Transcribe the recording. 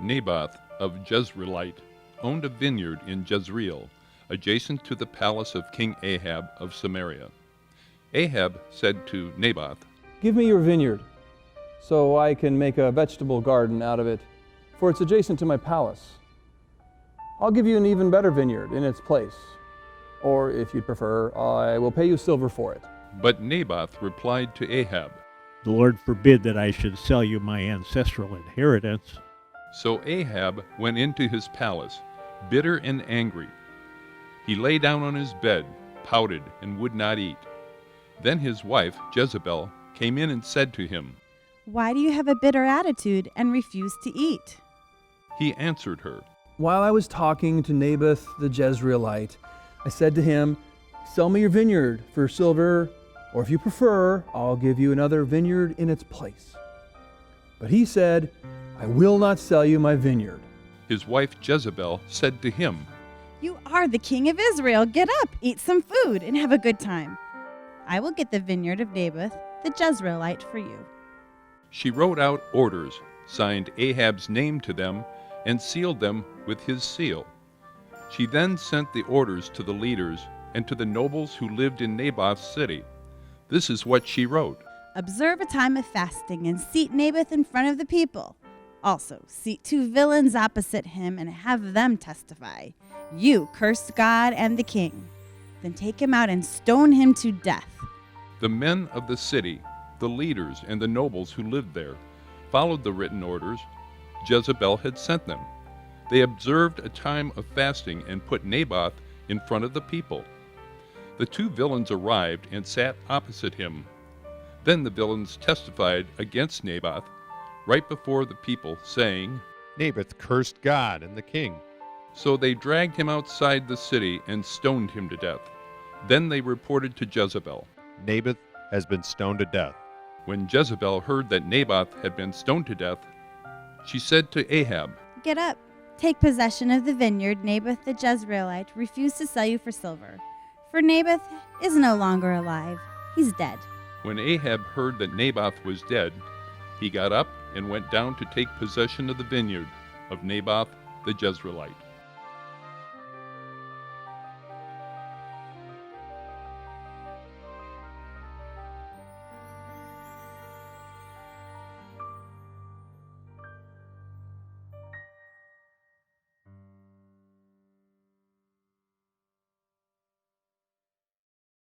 Naboth of Jezreelite owned a vineyard in Jezreel, adjacent to the palace of King Ahab of Samaria. Ahab said to Naboth, "Give me your vineyard, so I can make a vegetable garden out of it, for it's adjacent to my palace. I'll give you an even better vineyard in its place, or if you'd prefer, I will pay you silver for it." But Naboth replied to Ahab, "The Lord forbid that I should sell you my ancestral inheritance." So Ahab went into his palace, bitter and angry. He lay down on his bed, pouted, and would not eat. Then his wife, Jezebel, came in and said to him, "Why do you have a bitter attitude and refuse to eat?" He answered her, While I was talking to Naboth the Jezreelite, I said to him, "Sell me your vineyard for silver, or if you prefer, I'll give you another vineyard in its place." But he said, "I will not sell you my vineyard." His wife Jezebel said to him, "You are the king of Israel. Get up, eat some food, and have a good time. I will get the vineyard of Naboth the Jezreelite for you." She wrote out orders, signed Ahab's name to them, and sealed them with his seal. She then sent the orders to the leaders and to the nobles who lived in Naboth's city. This is what she wrote. "Observe a time of fasting and seat Naboth in front of the people. Also, seat 2 villains opposite him and have them testify. You cursed God and the king. Then take him out and stone him to death." The men of the city, the leaders, and the nobles who lived there followed the written orders Jezebel had sent them. They observed a time of fasting and put Naboth in front of the people. The 2 villains arrived and sat opposite him. Then the villains testified against Naboth right before the people, saying, "Naboth cursed God and the king." So they dragged him outside the city and stoned him to death. Then they reported to Jezebel. "Naboth has been stoned to death." When Jezebel heard that Naboth had been stoned to death, she said to Ahab, "Get up, take possession of the vineyard Naboth the Jezreelite refused to sell you for silver. For Naboth is no longer alive. He's dead." When Ahab heard that Naboth was dead, he got up and went down to take possession of the vineyard of Naboth the Jezreelite.